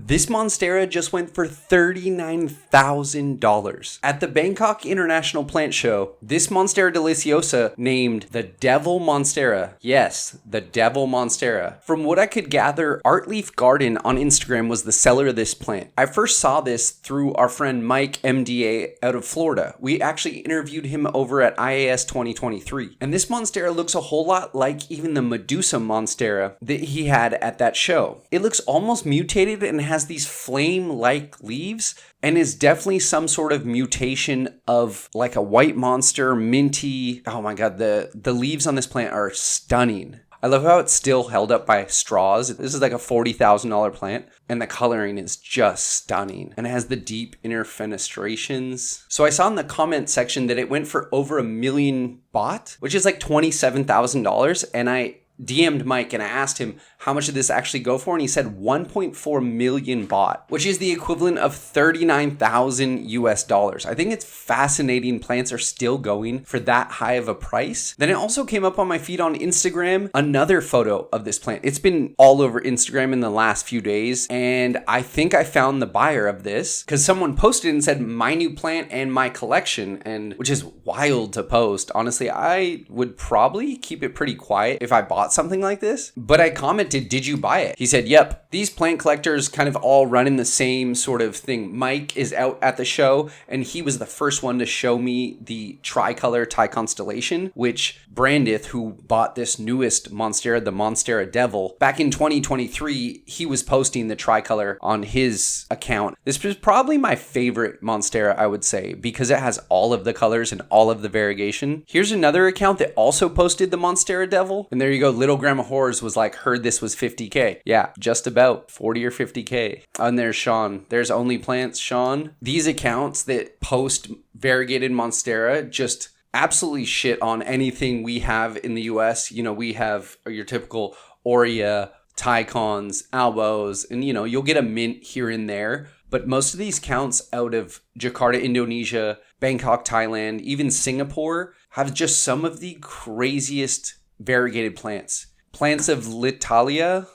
This Monstera just went for $39,000. At the Bangkok International Plant Show, this Monstera deliciosa named the Devil Monstera. Yes, the Devil Monstera. From what I could gather, Artleaf Garden on Instagram was the seller of this plant. I first saw this through our friend Mike MDA out of Florida. We actually interviewed him over at IAS 2023. And this Monstera looks a whole lot like even the Medusa Monstera that he had at that show. It looks almost mutated and has these flame-like leaves and is definitely some sort of mutation of like a white monster, minty. Oh my god, the leaves on this plant are stunning. I love how it's still held up by straws. This is like a $40,000 plant, and the coloring is just stunning. And it has the deep inner fenestrations. So I saw in the comment section that it went for over $1 million baht, which is like $27,000. And I DM'd Mike and I asked him how much did this actually go for, and he said 1.4 million baht, which is the equivalent of 39,000 US dollars. I think it's fascinating plants are still going for that high of a price. Then it also came up on my feed on Instagram, another photo of this plant. It's been all over Instagram in the last few days, and I think I found the buyer of this because someone posted and said my new plant and my collection, and which is wild to post. Honestly, I would probably keep it pretty quiet if I bought something like this, but I commented, did you buy it? He said, yep. These plant collectors kind of all run in the same sort of thing. Mike is out at the show, and he was the first one to show me the tricolor Thai constellation, which Brandith, who bought this newest Monstera, the Monstera Devil, back in 2023, he was posting the tricolor on his account. This was probably my favorite Monstera, I would say, because it has all of the colors and all of the variegation. Here's another account that also posted the Monstera Devil, and there you go. Little Grandma Horrors was like, heard this was 50K. Yeah, just about 40 or 50K. And there's Sean. There's Only Plants, Sean. These accounts that post Variegated Monstera just absolutely shit on anything we have in the US. You know, we have your typical Aurea, Tycons, Albos, and you know, you'll get a mint here and there. But most of these counts out of Jakarta, Indonesia, Bangkok, Thailand, even Singapore have just some of the craziest variegated plants. Plants of Litalita,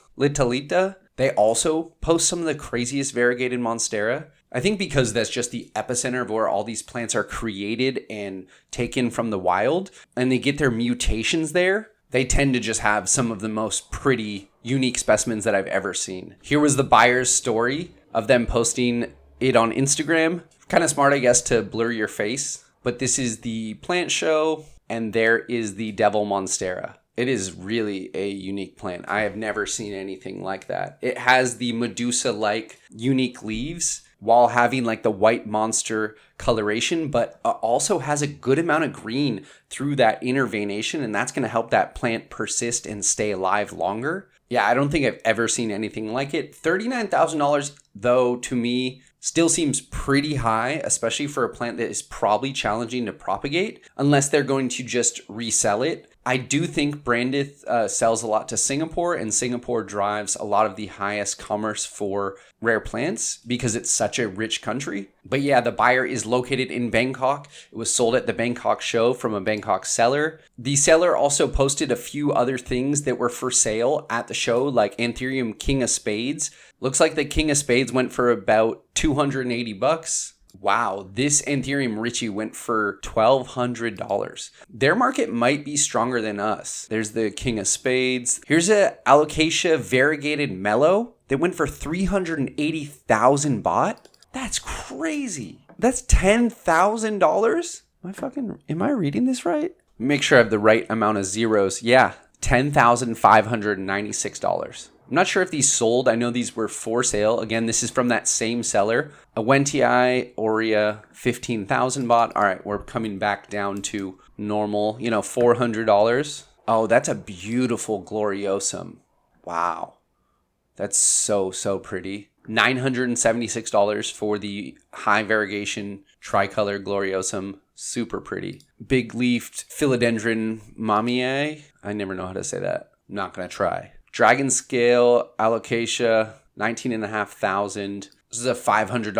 they also post some of the craziest variegated Monstera. I think because that's just the epicenter of where all these plants are created and taken from the wild, and they get their mutations there, they tend to just have some of the most pretty, unique specimens that I've ever seen. Here was the buyer's story of them posting it on Instagram. Kind of smart, I guess, to blur your face. But this is the plant show, and there is the Devil Monstera. It is really a unique plant. I have never seen anything like that. It has the Medusa-like unique leaves while having like the white monster coloration, but also has a good amount of green through that inner veination, and that's going to help that plant persist and stay alive longer. Yeah, I don't think I've ever seen anything like it. $39,000, though, to me, still seems pretty high, especially for a plant that is probably challenging to propagate, unless they're going to just resell it. I do think Brandith sells a lot to Singapore, and Singapore drives a lot of the highest commerce for rare plants because it's such a rich country. But yeah, the buyer is located in Bangkok. It was sold at the Bangkok show from a Bangkok seller. The seller also posted a few other things that were for sale at the show, like Anthurium King of Spades. Looks like the King of Spades went for about 280 bucks. Wow, this Anthurium Richie went for $1,200. Their market might be stronger than us. There's the King of Spades. Here's a Alocasia Variegated Mellow that went for 380,000 baht. That's crazy. That's $10,000? Am I reading this right? Make sure I have the right amount of zeros. Yeah, $10,596. I'm not sure if these sold. I know these were for sale. Again, this is from that same seller. Awentii Aurea, 15,000 baht. All right, we're coming back down to normal, $400. Oh, that's a beautiful Gloriosum. Wow. That's so pretty. $976 for the high variegation tricolor Gloriosum. Super pretty. Big leafed Philodendron Mamiae. I never know how to say that. I'm not going to try. Dragon Scale Alocasia, 19,500. This is a $500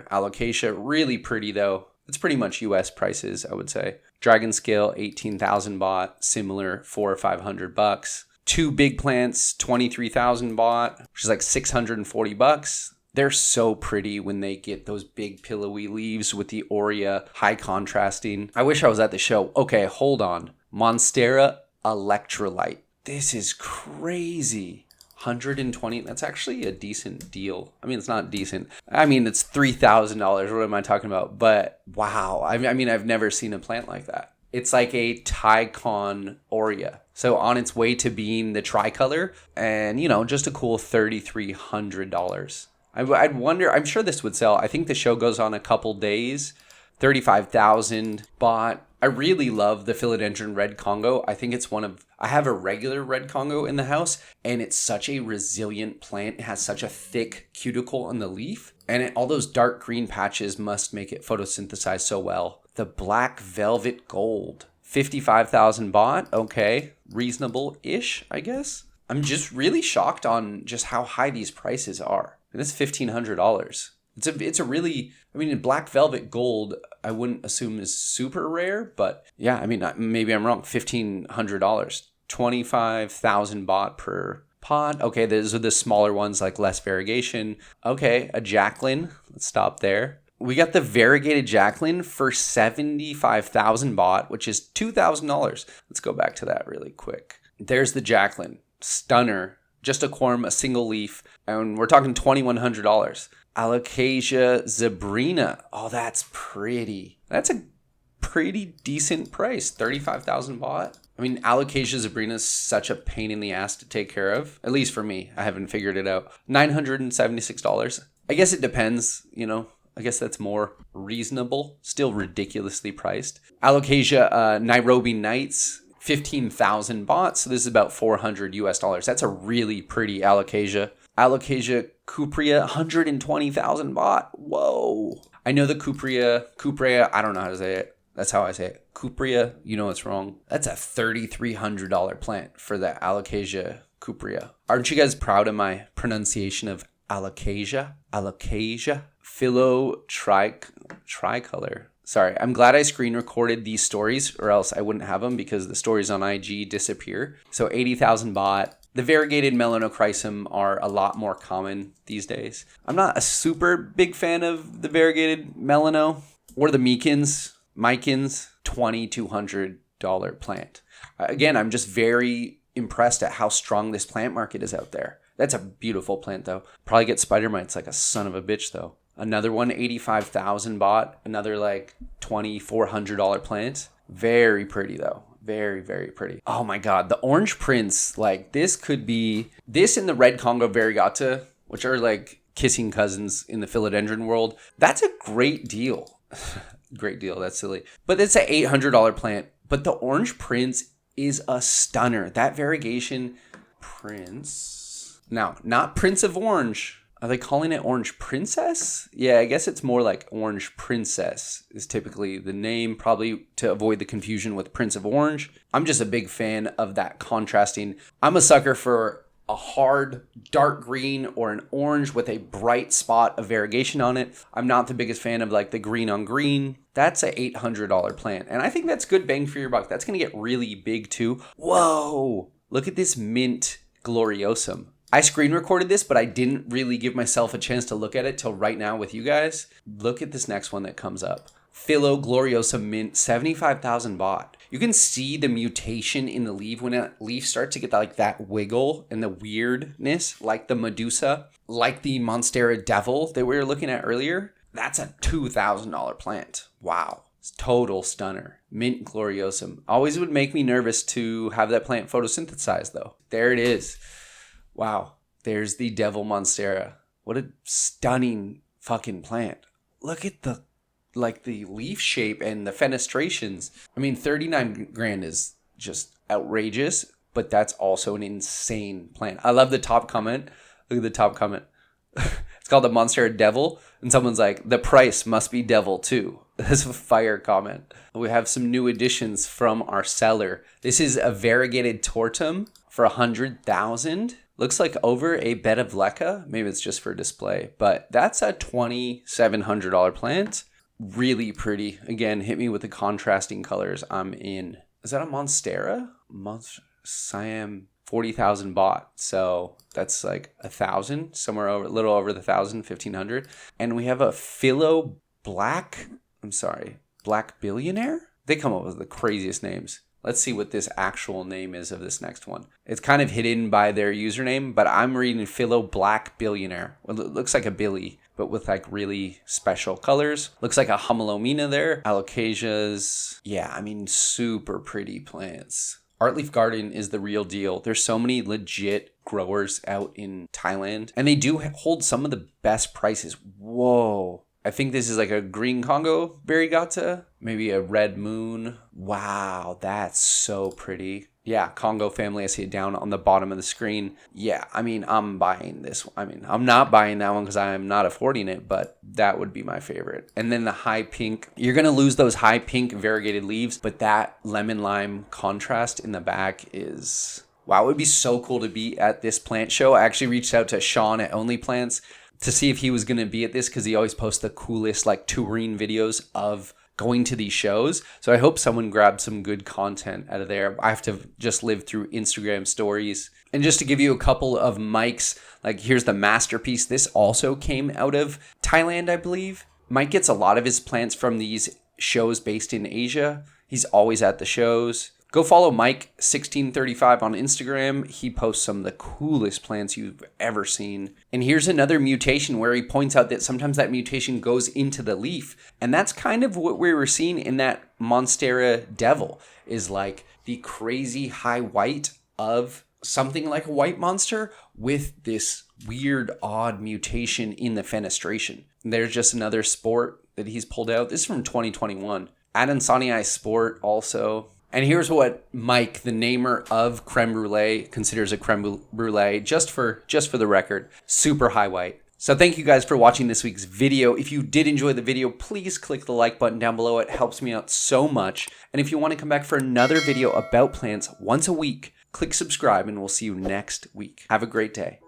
Alocasia. Really pretty though. It's pretty much US prices, I would say. Dragon Scale, 18,000 baht. Similar, $400 or $500. Two big plants, 23,000 baht, which is like 640 bucks. They're so pretty when they get those big pillowy leaves with the aurea, high contrasting. I wish I was at the show. Okay, hold on. Monstera Electrolyte. This is crazy. 120. That's actually a decent deal. I mean, it's not decent. I mean, it's $3,000. What am I talking about? But wow. I mean, I've never seen a plant like that. It's like a Tycon aurea. So on its way to being the tricolor, and just a cool $3,300. I'd wonder, I'm sure this would sell. I think the show goes on a couple days. 35,000 bought. I really love the Philodendron Red Congo. I think it's I have a regular Red Congo in the house, and it's such a resilient plant. It has such a thick cuticle on the leaf, and all those dark green patches must make it photosynthesize so well. The Black Velvet Gold. 55,000 bought. Okay. Reasonable-ish, I guess. I'm just really shocked on just how high these prices are. And it's $1,500. It's a really, Black Velvet Gold, I wouldn't assume is super rare, but yeah, maybe I'm wrong. $1,500. 25,000 baht per pot. Okay, those are the smaller ones, like less variegation. Okay, a Jacqueline. Let's stop there. We got the variegated Jacqueline for 75,000 baht, which is $2,000. Let's go back to that really quick. There's the Jacqueline. Stunner. Just a corm, a single leaf, and we're talking $2,100. Alocasia zebrina. Oh, that's pretty. That's a pretty decent price. 35,000 baht. Alocasia zebrina is such a pain in the ass to take care of. At least for me. I haven't figured it out. $976. I guess it depends, I guess that's more reasonable. Still ridiculously priced. Alocasia Nairobi Nights. 15,000 baht, so this is about $400 US. That's a really pretty alocasia. Alocasia cuprea, 120,000 baht. Whoa. I know the cuprea, I don't know how to say it. That's how I say it. Cuprea, it's wrong. That's a $3,300 plant for the alocasia cuprea. Aren't you guys proud of my pronunciation of alocasia? Alocasia. Tricolor. Sorry, I'm glad I screen recorded these stories, or else I wouldn't have them because the stories on IG disappear. So 80,000 baht. The variegated melanochrysum are a lot more common these days. I'm not a super big fan of the variegated melano or the Mykins, $2,200 plant. Again, I'm just very impressed at how strong this plant market is out there. That's a beautiful plant though. Probably get spider mites like a son of a bitch though. Another one, 85,000 baht. Another like $2,400 plant. Very pretty though. Very, very pretty. Oh my God. The Orange Prince, like this could be this in the Red Congo Variegata, which are like kissing cousins in the philodendron world. That's a great deal. Great deal. That's silly. But it's an $800 plant. But the Orange Prince is a stunner. That variegation Prince. Now, not Prince of Orange. Are they calling it Orange Princess? Yeah, I guess it's more like Orange Princess is typically the name, probably to avoid the confusion with Prince of Orange. I'm just a big fan of that contrasting. I'm a sucker for a hard dark green or an orange with a bright spot of variegation on it. I'm not the biggest fan of like the green on green. That's a $800 plant. And I think that's good bang for your buck. That's going to get really big too. Whoa, look at this mint gloriosum. I screen recorded this, but I didn't really give myself a chance to look at it till right now with you guys. Look at this next one that comes up. Philo Gloriosa Mint, 75,000 baht. You can see the mutation in the leaf when a leaf starts to get like that wiggle and the weirdness, like the Medusa, like the Monstera Devil that we were looking at earlier. That's a $2,000 plant. Wow. It's total stunner. Mint Gloriosum. Always would make me nervous to have that plant photosynthesize though. There it is. Wow, there's the Devil Monstera. What a stunning fucking plant. Look at the leaf shape and the fenestrations. 39 grand is just outrageous, but that's also an insane plant. I love the top comment. Look at the top comment. It's called the Monstera Devil, and someone's like, the price must be devil too. That's a fire comment. We have some new additions from our seller. This is a variegated tortum for 100,000. Looks like over a bed of leca. Maybe it's just for display, but that's a $2,700 plant. Really pretty. Again, hit me with the contrasting colors. I'm in. Is that a Monstera? Siam 40,000 bought. So that's like 1,000, somewhere over, a little over the 1,000, 1,500. And we have a Black Billionaire? They come up with the craziest names. Let's see what this actual name is of this next one. It's kind of hidden by their username, but I'm reading Black Billionaire. Well, it looks like a Billy, but with like really special colors. Looks like a Humalomina there. Alocasias. Yeah, I mean, super pretty plants. Artleaf Garden is the real deal. There's so many legit growers out in Thailand, and they do hold some of the best prices. Whoa. I think this is like a green Congo Variegata, maybe a red moon. Wow, that's so pretty. Yeah, Congo family, I see it down on the bottom of the screen. Yeah, I mean, I'm buying this. I mean, I'm not buying that one because I'm not affording it, but that would be my favorite. And then the high pink, you're going to lose those high pink variegated leaves, but that lemon lime contrast in the back is... Wow, it would be so cool to be at this plant show. I actually reached out to Sean at Only Plants to see if he was going to be at this because he always posts the coolest like touring videos of going to these shows. So I hope someone grabbed some good content out of there. I have to just live through Instagram stories. And just to give you a couple of Mike's, like here's the masterpiece. This also came out of Thailand, I believe. Mike gets a lot of his plants from these shows based in Asia. He's always at the shows. Go follow Mike1635 on Instagram. He posts some of the coolest plants you've ever seen. And here's another mutation where he points out that sometimes that mutation goes into the leaf. And that's kind of what we were seeing in that Monstera Devil, is like the crazy high white of something like a white monster with this weird, odd mutation in the fenestration. There's just another sport that he's pulled out. This is from 2021. Adansanii sport also. And here's what Mike, the namer of creme brulee, considers a creme brulee, just for the record, super high white. So thank you guys for watching this week's video. If you did enjoy the video, please click the like button down below. It helps me out so much. And if you want to come back for another video about plants once a week, click subscribe and we'll see you next week. Have a great day.